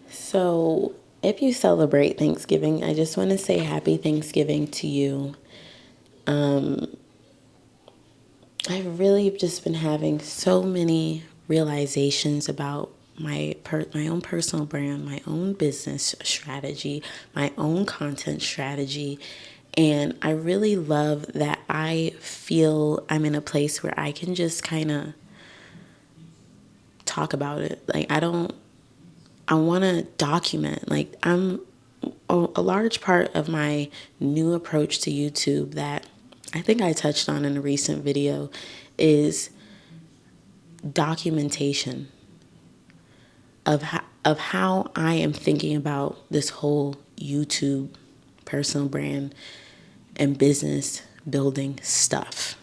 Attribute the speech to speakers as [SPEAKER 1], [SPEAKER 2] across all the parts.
[SPEAKER 1] So, if you celebrate Thanksgiving, I just want to say happy Thanksgiving to you. I've really just been having so many realizations about my own personal brand, my own business strategy, my own content strategy. And I really love that I feel I'm in a place where I can just kind of talk about it. Like, I want to document. Like, a large part of my new approach to YouTube that I think I touched on in a recent video is documentation of how I am thinking about this whole YouTube personal brand and business building stuff.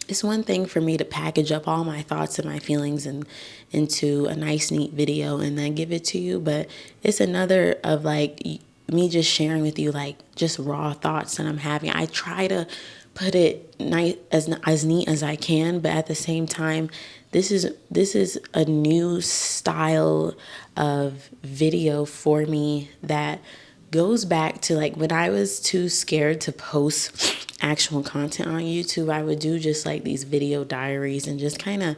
[SPEAKER 1] It's one thing for me to package up all my thoughts and my feelings and into a nice neat video and then give it to you, but it's another of like me just sharing with you like just raw thoughts that I'm having. I try to put it nice as neat as I can, but at the same time, this is a new style of video for me that goes back to like when I was too scared to post actual content on YouTube. I would do just like these video diaries and just kind of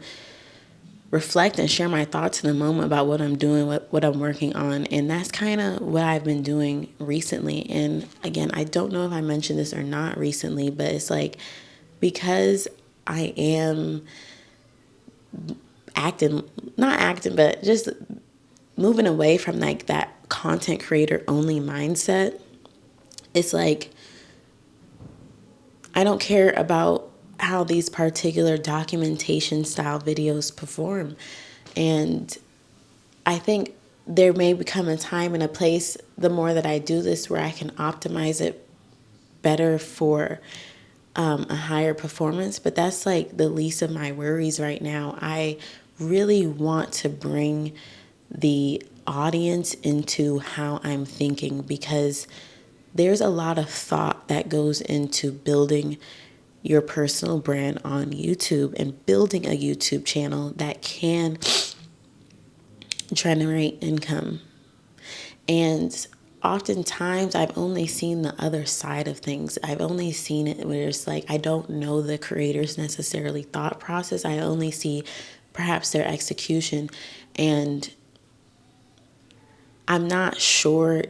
[SPEAKER 1] reflect and share my thoughts in the moment about what I'm doing, what I'm working on. And that's kind of what I've been doing recently. And again, I don't know if I mentioned this or not recently, but it's like because I am not acting, but just moving away from like that content creator only mindset. It's like I don't care about how these particular documentation style videos perform. And I think there may become a time and a place the more that I do this where I can optimize it better for a higher performance. But that's like the least of my worries right now. I really want to bring the audience into how I'm thinking because there's a lot of thought that goes into building your personal brand on YouTube and building a YouTube channel that can generate income. And oftentimes I've only seen the other side of things. I've only seen it where it's like I don't know the creator's necessarily thought process. I only see perhaps their execution. And I'm not sure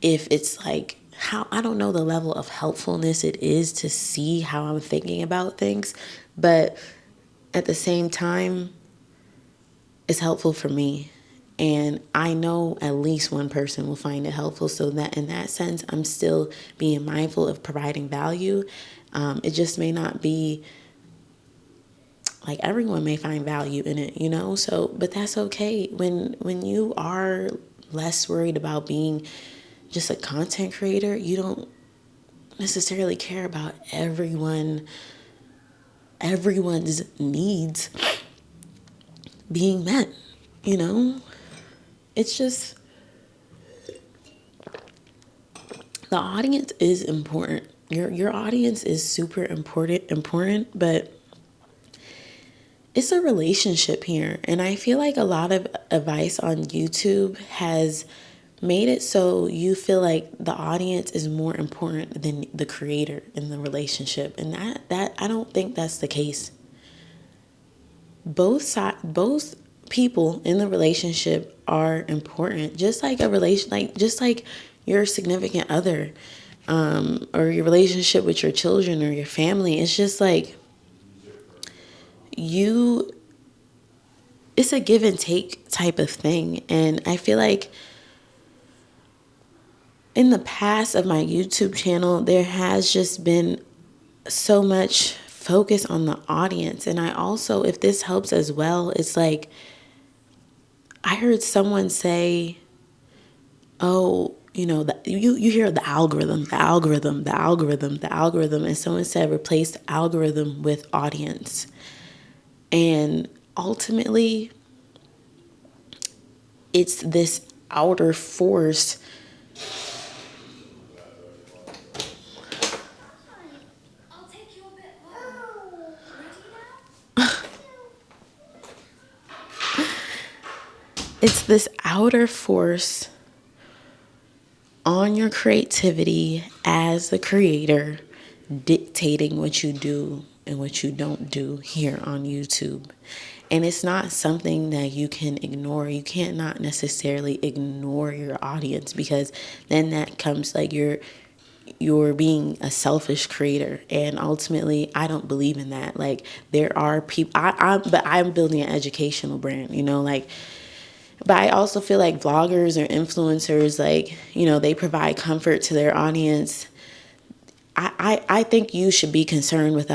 [SPEAKER 1] if it's like how I don't know the level of helpfulness it is to see how I'm thinking about things, but at the same time, it's helpful for me. And I know at least one person will find it helpful. So that in that sense, I'm still being mindful of providing value. It just may not be like everyone may find value in it, you know? So, but that's okay. When you are less worried about being just a content creator, you don't necessarily care about everyone's needs being met, you know? It's just the audience is important. Your audience is super important, but it's a relationship here. And I feel like a lot of advice on YouTube has made it so you feel like the audience is more important than the creator in the relationship. And that I don't think that's the case. Both people in the relationship are important. Just like just like your significant other, or your relationship with your children or your family. It's just like you it's a give and take type of thing. And I feel like in the past of my YouTube channel, there has just been so much focus on the audience. And I also, if this helps as well, it's like I heard someone say, oh, you know, you hear the algorithm, the algorithm, the algorithm, the algorithm. And someone said, replace the algorithm with audience. And ultimately, it's this outer force it's this outer force on your creativity as the creator dictating what you do and what you don't do here on YouTube. And it's not something that you can ignore. You can't not necessarily ignore your audience, because then that comes like you're being a selfish creator, and ultimately I don't believe in that. Like, there are people but I'm building an educational brand, like, but I also feel like vloggers or influencers, like, they provide comfort to their audience. I think you should be concerned with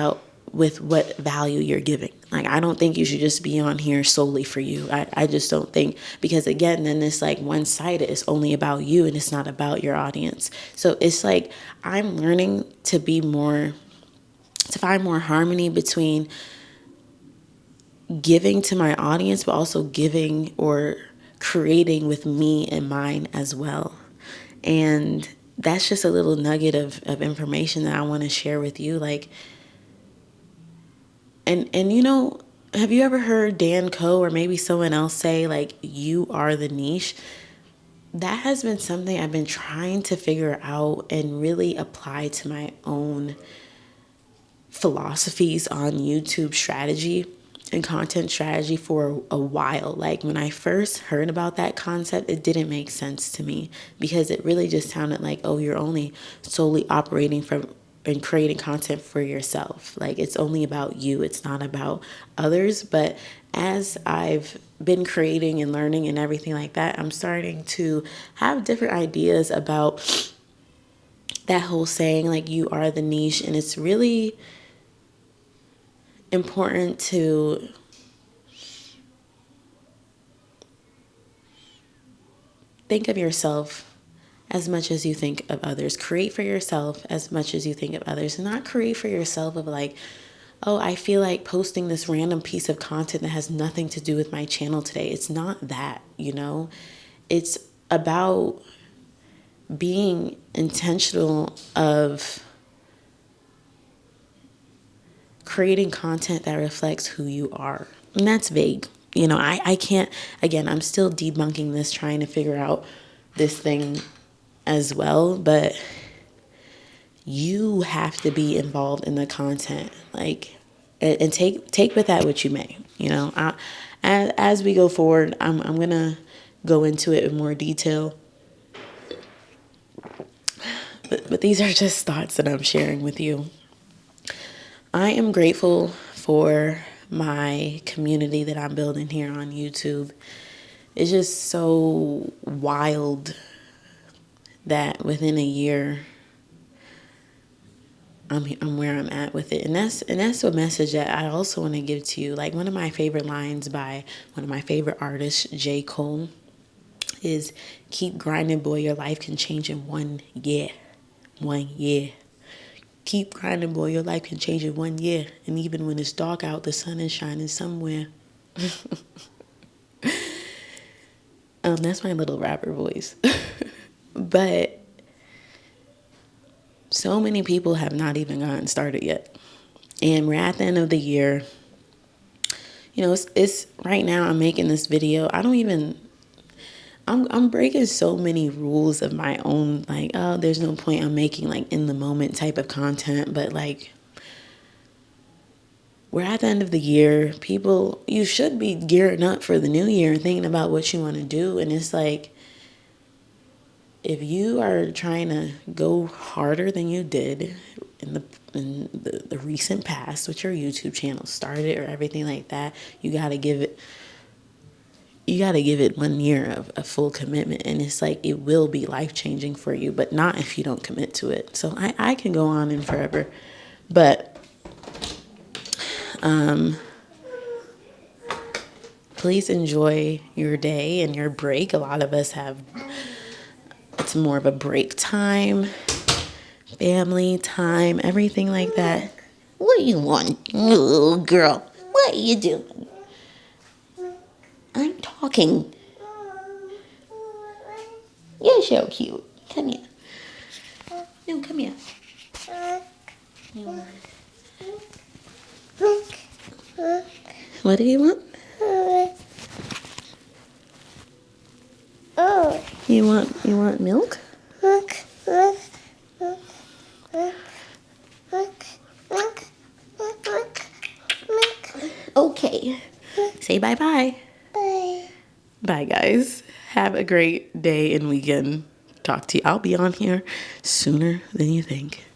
[SPEAKER 1] what value you're giving. Like, I don't think you should just be on here solely for you. I just don't think, because again, then it's like one-sided. It's only about you and it's not about your audience. So it's like I'm learning to find more harmony between giving to my audience, but also giving or creating with me in mind as well. And that's just a little nugget of information that I want to share with you. Like, and have you ever heard Dan Koe or maybe someone else say, like, you are the niche? That has been something I've been trying to figure out and really apply to my own philosophies on YouTube strategy and content strategy for a while. Like, when I first heard about that concept, it didn't make sense to me, because it really just sounded like, oh, you're only solely operating from and creating content for yourself. Like, it's only about you. It's not about others. But as I've been creating and learning and everything like that, I'm starting to have different ideas about that whole saying, like, you are the niche. And it's really important to think of yourself as much as you think of others. Create for yourself as much as you think of others. And not create for yourself of like, oh, I feel like posting this random piece of content that has nothing to do with my channel today. It's not that, It's about being intentional of creating content that reflects who you are. And that's vague. I can't, again, I'm still debunking this, trying to figure out this thing as well, but you have to be involved in the content, like, and take with that what you may. As we go forward, I'm gonna go into it in more detail, but these are just thoughts that I'm sharing with you. I am grateful for my community that I'm building here on YouTube. It's just so wild that within a year I'm where I'm at with it. And that's a message that I also want to give to you. Like, one of my favorite lines by one of my favorite artists, Dan Koe, is, keep grinding, boy, your life can change in 1 year. 1 year. Keep grinding, boy, your life can change in 1 year. And even when it's dark out, the sun is shining somewhere. That's my little rapper voice. But so many people have not even gotten started yet. And we're at the end of the year. It's right now I'm making this video. I'm breaking so many rules of my own. Like, oh, there's no point I'm making like in the moment type of content. But like, we're at the end of the year. People, you should be gearing up for the new year and thinking about what you want to do. And it's like, if you are trying to go harder than you did in the recent past with your YouTube channel started or everything like that, you got to give it 1 year of full commitment. And it's like, it will be life-changing for you, but not if you don't commit to it. So I can go on and forever, but please enjoy your day and your break. A lot of us it's more of a break time, family time, everything like that. What you want, little girl? What are you doing? I'm talking. You're so cute. Come here. No, come here. What do you want? You want milk? Okay. Say bye-bye.
[SPEAKER 2] Bye.
[SPEAKER 1] Bye, guys. Have a great day and weekend. Talk to you. I'll be on here sooner than you think.